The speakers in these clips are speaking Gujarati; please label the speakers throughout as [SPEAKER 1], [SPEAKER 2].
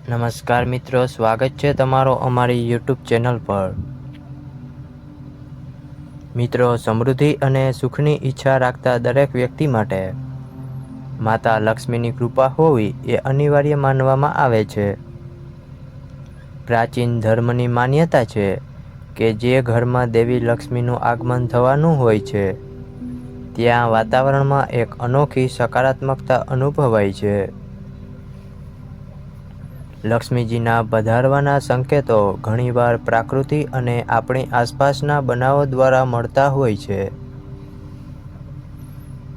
[SPEAKER 1] નમસ્કાર મિત્રો, સ્વાગત છે તમારો અમારી યુટ્યુબ ચેનલ પર। મિત્રો, સમૃદ્ધિ અને સુખની ઈચ્છા રાખતા દરેક વ્યક્તિ માટે માતા લક્ષ્મીની કૃપા હોવી એ અનિવાર્ય માનવામાં આવે છે। પ્રાચીન ધર્મની માન્યતા છે કે જે ઘરમાં દેવી લક્ષ્મીનું આગમન થવાનું હોય છે ત્યાં વાતાવરણમાં એક અનોખી સકારાત્મકતા અનુભવાય છે। લક્ષ્મીજીના પધારવાના સંકેતો ઘણીવાર પ્રકૃતિ અને આપણી આસપાસના બનાવો દ્વારા મળતા હોય છે,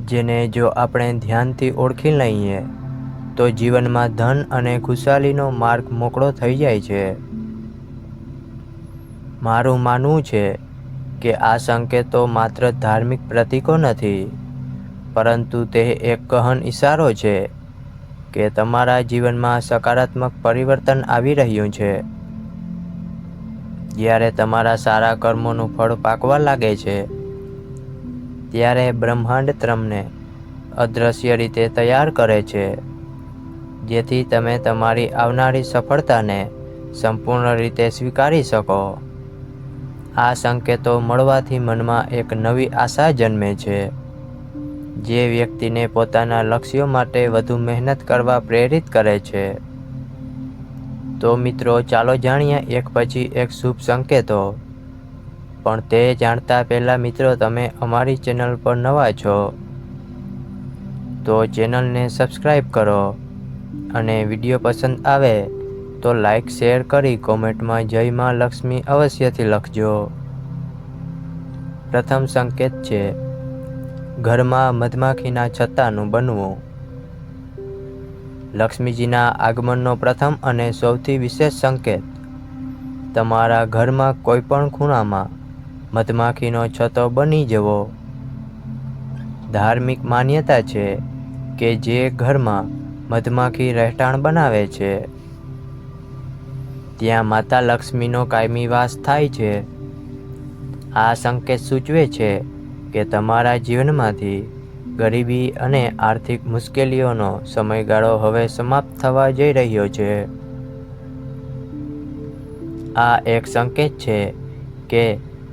[SPEAKER 1] જેને જો આપણે ધ્યાનથી ઓળખી લઈએ તો જીવનમાં ધન અને ખુશાલીનો માર્ગ મોકળો થઈ જાય છે। મારું માનવું છે કે આ સંકેતો માત્ર ધાર્મિક પ્રતીકો નથી, પરંતુ તે એક ગહન ઇશારો છે કે તમારા જીવનમાં સકારાત્મક પરિવર્તન આવી રહ્યું છે। જ્યારે તમારા સારા કર્મોનું ફળ પાકવા લાગે છે ત્યારે બ્રહ્માંડ તમને અદૃશ્ય રીતે તૈયાર કરે છે, જેથી તમે તમારી આવનારી સફળતાને સંપૂર્ણ રીતે સ્વીકારી શકો। આ સંકેતો મળવાથી મનમાં એક નવી આશા જન્મે છે, જે વ્યક્તિને પોતાના લક્ષ્યો માટે વધુ મહેનત કરવા પ્રેરિત કરે છે। તો મિત્રો, ચાલો જાણીએ એક પછી એક શુભ સંકેતો। પણ તે જાણતા પહેલા મિત્રો, તમે અમારી ચેનલ પર નવા છો તો ચેનલને સબસ્ક્રાઈબ કરો અને વિડીયો પસંદ આવે તો લાઈક શેર કરી કોમેન્ટમાં જય માં લક્ષ્મી અવશ્યથી લખજો। પ્રથમ સંકેત છે ઘરમાં મધમાખીના છત્તાનું બનવું। લક્ષ્મીજીના આગમનનો પ્રથમ અને સૌથી વિશેષ સંકેત તમારા ઘરમાં કોઈ પણ ખૂણામાં મધમાખીનો છત્તો બની જવો। ધાર્મિક માન્યતા છે કે જે ઘરમાં મધમાખી રહેઠાણ બનાવે છે ત્યાં માતા લક્ષ્મીનો કાયમી વાસ થાય છે। આ સંકેત સૂચવે છે કે તમારા જીવનમાંથી ગરીબી અને આર્થિક મુશ્કેલીઓનો સમયગાળો હવે સમાપ્ત થવા જઈ રહ્યો છે। આ એક સંકેત છે કે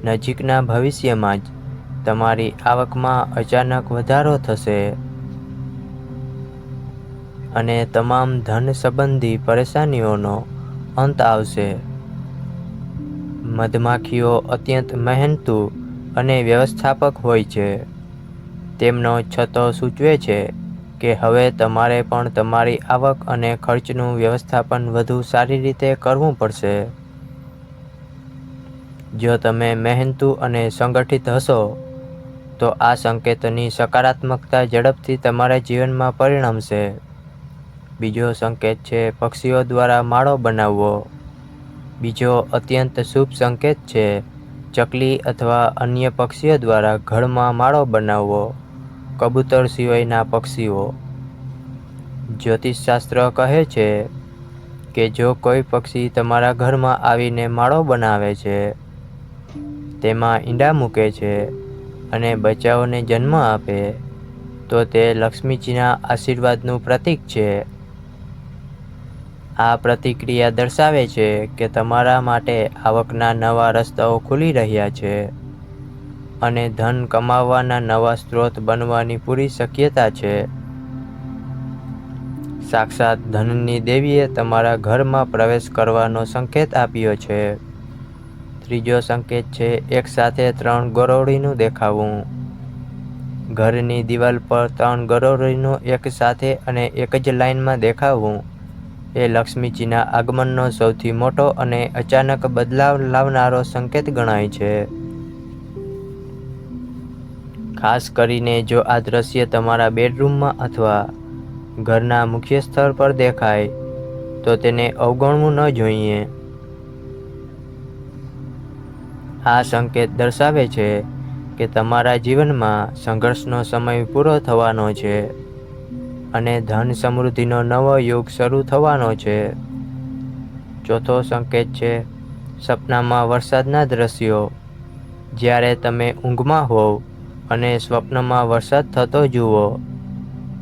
[SPEAKER 1] નજીકના ભવિષ્યમાં જ તમારી આવકમાં અચાનક વધારો થશે અને તમામ ધન સંબંધી પરેશાનીઓનો અંત આવશે। મધમાખીઓ અત્યંત મહેનતુ અને વ્યવસ્થાપક હોય છે। તેમનો છત્તો સૂચવે છે કે હવે તમારે પણ તમારી આવક અને ખર્ચનું વ્યવસ્થાપન વધુ સારી રીતે કરવું પડશે। જો તમે મહેનતુ અને સંગઠિત હશો તો આ સંકેતની સકારાત્મકતા ઝડપથી તમારા જીવનમાં પરિણમશે। બીજો સંકેત છે પક્ષીઓ દ્વારા માળો બનાવવો। બીજો અત્યંત શુભ સંકેત છે ચકલી અથવા અન્ય પક્ષીઓ દ્વારા ઘરમાં માળો બનાવવો, કબૂતર સિવાયના પક્ષીઓ। જ્યોતિષશાસ્ત્ર કહે છે કે જો કોઈ પક્ષી તમારા ઘરમાં આવીને માળો બનાવે છે, તેમાં ઈંડા મૂકે છે અને બચ્ચાઓને જન્મ આપે તો તે લક્ષ્મીજીના આશીર્વાદનું પ્રતીક છે। આ પ્રતિક્રિયા દર્શાવે છે કે તમારા માટે આવકના નવા રસ્તાઓ ખુલી રહ્યા છે અને ધન કમાવવાના નવા સ્ત્રોત બનવાની પૂરી શક્યતા છે। સાક્ષાત ધનની દેવીએ તમારા ઘરમાં પ્રવેશ કરવાનો સંકેત આપ્યો છે। ત્રીજો સંકેત છે એકસાથે 3 ગરોળીનું દેખાવું। ઘરની દિવાલ પર 3 ગરોળીનું એક સાથે અને એક જ લાઇનમાં દેખાવું એ લક્ષ્મીજીના આગમનનો સૌથી મોટો અને અચાનક બદલાવ લાવનારો સંકેત ગણાય છે। ખાસ કરીને જો આ દ્રશ્ય તમારા બેડરૂમમાં અથવા ઘરના મુખ્ય સ્થળ પર દેખાય તો તેને અવગણવું ન જોઈએ। આ સંકેત દર્શાવે છે કે તમારા જીવનમાં સંઘર્ષનો સમય પૂરો થવાનો છે અને ધન સમૃદ્ધિનો નવો યુગ શરૂ થવાનો છે। ચોથો સંકેત છે સપનામાં વરસાદના દ્રશ્યો। જ્યારે તમે ઊંઘમાં હોવ અને સ્વપ્નમાં વરસાદ થતો જુઓ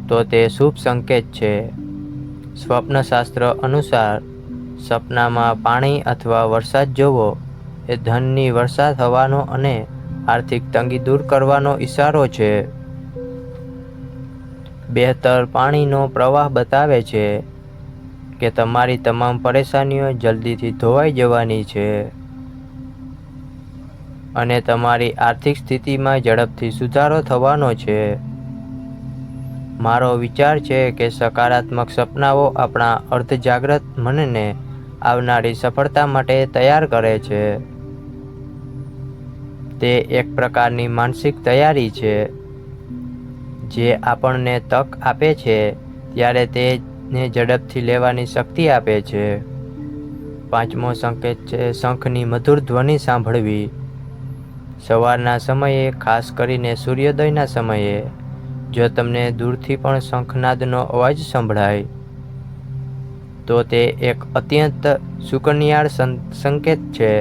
[SPEAKER 1] તો તે શુભ સંકેત છે। સ્વપ્નશાસ્ત્ર અનુસાર સપનામાં પાણી અથવા વરસાદ જોવો એ ધનની વર્ષા થવાનો અને આર્થિક તંગી દૂર કરવાનો ઈશારો છે. બહેતર પાણીનો પ્રવાહ બતાવે છે કે તમારી તમામ પરેશાનીઓ જલ્દીથી ધોવાઈ જવાની છે અને તમારી આર્થિક સ્થિતિમાં ઝડપથી સુધારો થવાનો છે. મારો વિચાર છે કે સકારાત્મક સપનાઓ આપણા અર્ધજાગ્રત મનને આવનારી સફળતા માટે તૈયાર કરે છે. તે એક પ્રકારની માનસિક તૈયારી છે જે આપણને તક આપે છે ત્યારે તેને ઝડપથી લેવાની શક્તિ આપે છે. 5મો સંકેત છે શંખની મધુર ધ્વનિ સાંભળવી. સવારના સમયે, ખાસ કરીને સૂર્યોદયના સમયે, જો તમને દૂરથી પણ શંખનાદનો અવાજ સંભળાય તો તે એક અત્યંત સુકન્યાળ સંકેત છે.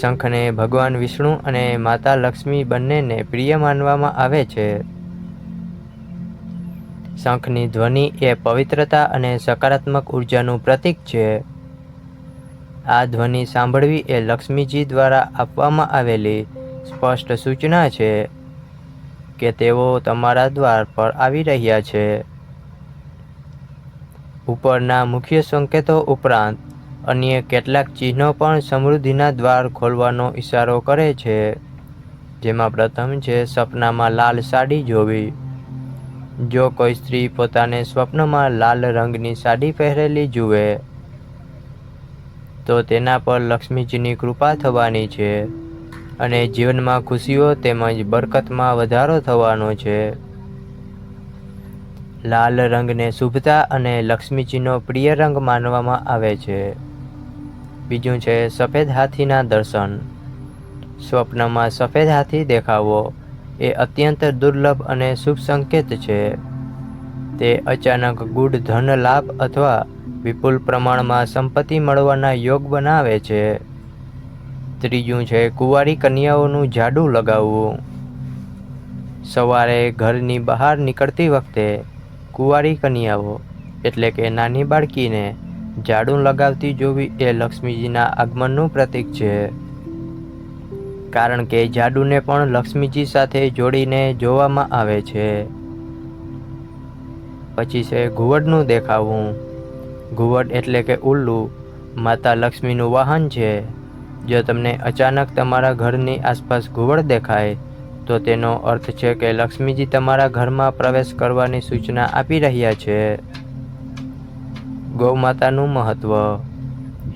[SPEAKER 1] શંખને ભગવાન વિષ્ણુ અને માતા લક્ષ્મી બંનેને પ્રિય માનવામાં આવે છે. શંખની ધ્વનિ એ પવિત્રતા અને સકારાત્મક ઉર્જાનું પ્રતીક છે. આ ધ્વનિ સાંભળવી એ લક્ષ્મીજી દ્વારા આપવામાં આવેલી સ્પષ્ટ સૂચના છે કે તેઓ તમારા દ્વાર પર આવી રહ્યા છે. ઉપરના મુખ્ય સંકેતો ઉપરાંત અન્ય કેટલાક ચિહ્નો પણ સમૃદ્ધિના દ્વાર ખોલવાનો ઈશારો કરે છે. જેમાં પ્રથમ છે સપનામાં લાલ સાડી જોવી. જો કોઈ સ્ત્રી પોતાને સ્વપ્નમાં લાલ રંગની સાડી પહેરેલી જુએ તો તેના પર લક્ષ્મીજીની કૃપા થવાની છે અને જીવનમાં ખુશીઓ તેમજ બરકતમાં વધારો થવાનો છે. લાલ રંગને શુભતા અને લક્ષ્મીજીનો પ્રિય રંગ માનવામાં આવે છે. બીજું છે સફેદ હાથીના દર્શન. સ્વપ્નમાં સફેદ હાથી દેખાવો એ અત્યંત દુર્લભ અને શુભ સંકેત છે. તે અચાનક ગૂઢ ધન લાભ અથવા વિપુલ પ્રમાણમાં સંપત્તિ મળવાના યોગ બનાવે છે. ત્રીજું છે કુંવારી કન્યાઓનું જાડું લગાવવું. સવારે ઘરની બહાર નીકળતી વખતે કુંવારી કન્યાઓ એટલે કે નાની બાળકીને જાડું લગાવતી જોવી એ લક્ષ્મીજીના આગમનનું પ્રતીક છે. કારણ કે જાડુને પણ લક્ષ્મીજી સાથે જોડીને જોવામાં આવે છે. પછી છે ઘુવડનું દેખાવું. ઘુવડ એટલે કે ઉલ્લુ માતા લક્ષ્મીનું વાહન છે. જો તમને અચાનક તમારા ઘરની આસપાસ ઘુવડ દેખાય તો તેનો અર્થ છે કે લક્ષ્મીજી તમારા ઘરમાં પ્રવેશ કરવાની સૂચના આપી રહ્યા છે. ગૌ માતાનું મહત્વ.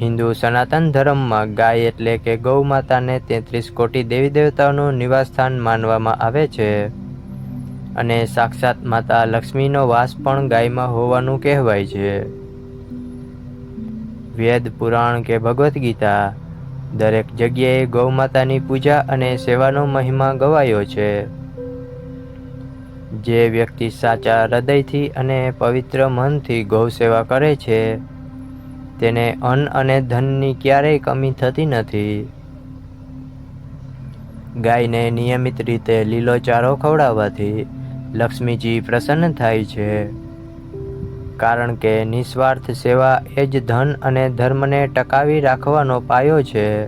[SPEAKER 1] હિન્દુ સનાતન ધર્મમાં ગાય એટલે કે ગૌ માતાને 33 કોટી દેવી દેવતાઓનું નિવાસસ્થાન માનવામાં આવે છે અને સાક્ષાત માતા લક્ષ્મીનો વાસ પણ ગાયમાં હોવાનું કહેવાય છે. વેદ, પુરાણ કે ભગવદ્ ગીતા દરેક જગ્યાએ ગૌ માતાની પૂજા અને સેવાનો મહિમા ગવાયો છે. જે વ્યક્તિ સાચા હૃદયથી અને પવિત્ર મનથી ગૌ સેવા કરે છે તેને અન્ન અને ધનની ક્યારેય કમી થતી નથી. ગાયને નિયમિત રીતે લીલો ચારો ખવડાવવાથી લક્ષ્મીજી પ્રસન્ન થાય છે. કારણ કે નિસ્વાર્થ સેવા એ જ ધન અને ધર્મને ટકાવી રાખવાનો પાયો છે.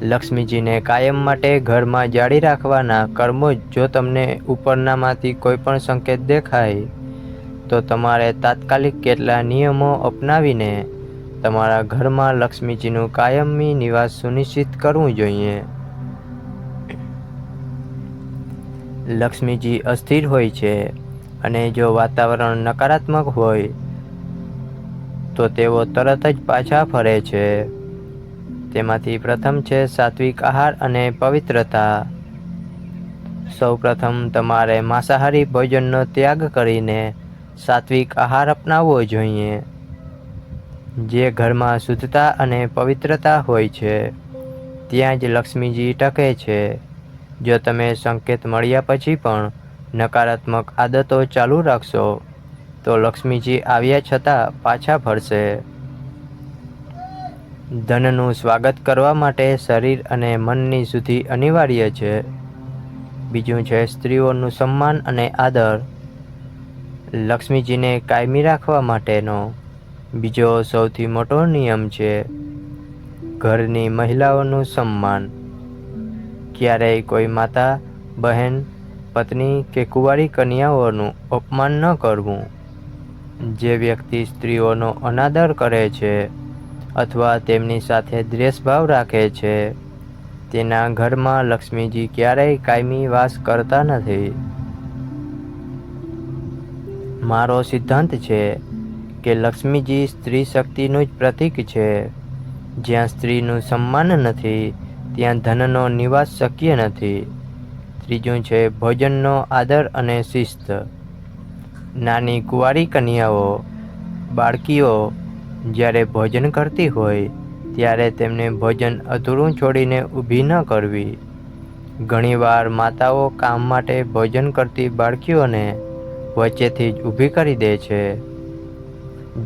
[SPEAKER 1] લક્ષ્મીજીને કાયમ માટે ઘરમાં જાળી રાખવાના કર્મો. જો તમને ઉપરનામાંથી કોઈ પણ સંકેત દેખાય તો તમારે તાત્કાલિક કેટલા નિયમો અપનાવીને તમારા ઘરમાં લક્ષ્મીજીનું કાયમી નિવાસ સુનિશ્ચિત કરવું જોઈએ. લક્ષ્મીજી અસ્થિર હોય છે અને જો વાતાવરણ નકારાત્મક હોય તો તેઓ તરત જ પાછા ફરે છે. તેમાંથી પ્રથમ છે સાત્વિક આહાર અને પવિત્રતા. સૌપ્રથમ તમારે માંસાહારી ભોજનનો ત્યાગ કરીને સાત્વિક આહાર અપનાવવો જોઈએ. જે ઘરમાં શુદ્ધતા અને પવિત્રતા હોય છે ત્યાં જ લક્ષ્મીજી ટકે છે. જો તમે સંકેત મળ્યા પછી પણ નકારાત્મક આદતો ચાલુ રાખશો તો લક્ષ્મીજી આવ્યા છતાં પાછા ફરશે. ધનનું સ્વાગત કરવા માટે શરીર અને મનની શુદ્ધિ અનિવાર્ય છે. બીજું છે સ્ત્રીઓનું સન્માન અને આદર. લક્ષ્મીજીને કાયમી રાખવા માટેનો બીજો સૌથી મોટો નિયમ છે ઘરની મહિલાઓનું સન્માન. ક્યારેય કોઈ માતા, બહેન, પત્ની કે કુંવારી કન્યાઓનું અપમાન ન કરવું. જે વ્યક્તિ સ્ત્રીઓનો અનાદર કરે છે અથવા તેમની સાથે દ્વેષભાવ રાખે છે તેના ઘરમાં લક્ષ્મીજી ક્યારેય કાયમી વાસ કરતા નથી. મારો સિદ્ધાંત છે કે લક્ષ્મીજી સ્ત્રી શક્તિનું જ પ્રતીક છે. જ્યાં સ્ત્રીનું સન્માન નથી ત્યાં ધનનો નિવાસ શક્ય નથી. ત્રીજું છે ભોજનનો આદર અને શિસ્ત. નાની કુંવારી કન્યાઓ, બાળકીઓ જ્યારે ભોજન કરતી હોય ત્યારે તેમને ભોજન અધૂરું છોડીને ઊભી ન કરવી. ઘણીવાર માતાઓ કામ માટે ભોજન કરતી બાળકીઓને વચ્ચેથી જ ઊભી કરી દે છે.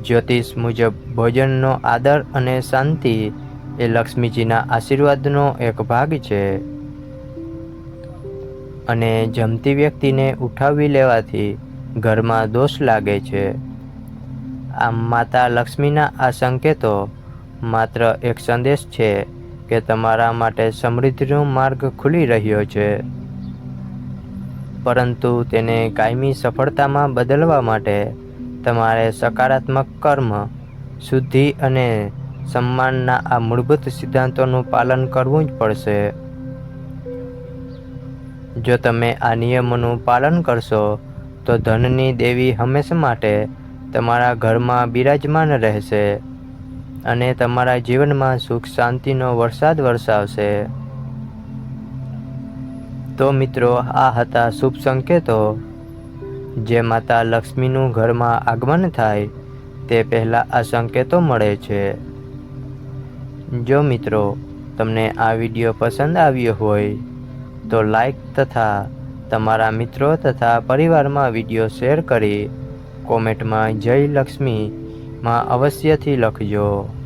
[SPEAKER 1] જ્યોતિષ મુજબ ભોજનનો આદર અને શાંતિ એ લક્ષ્મીજીના આશીર્વાદનો એક ભાગ છે. અને જમતી વ્યક્તિને ઉઠાવી લેવાથી ઘરમાં દોષ લાગે છે. આમ માતા લક્ષ્મીના આ સંકેતો માત્ર એક સંદેશ છે કે તમારા માટે સમૃદ્ધિનો માર્ગ ખુલી રહ્યો છે. પરંતુ તેને કાયમી સફળતામાં બદલવા માટે તમારે સકારાત્મક કર્મ, શુદ્ધિ અને સન્માનના આ મૂળભૂત સિદ્ધાંતોનું પાલન કરવું જ પડશે. જો તમે આ નિયમોનું પાલન કરશો તો ધનની દેવી હંમેશા માટે તમારા ઘરમાં બિરાજમાન રહેશે અને તમારા જીવનમાં સુખ શાંતિનો વરસાદ વરસાવશે. તો મિત્રો, આ હતા શુભ સંકેતો જે માતા લક્ષ્મીનું ઘરમાં આગમન થાય તે પહેલાં આ સંકેતો મળે છે. જો મિત્રો તમને આ વિડીયો પસંદ આવ્યો હોય તો લાઈક તથા તમારા મિત્રો તથા પરિવારમાં વિડીયો શેર કરી કોમેન્ટમાં જય લક્ષ્મી માં અવશ્યથી લખજો.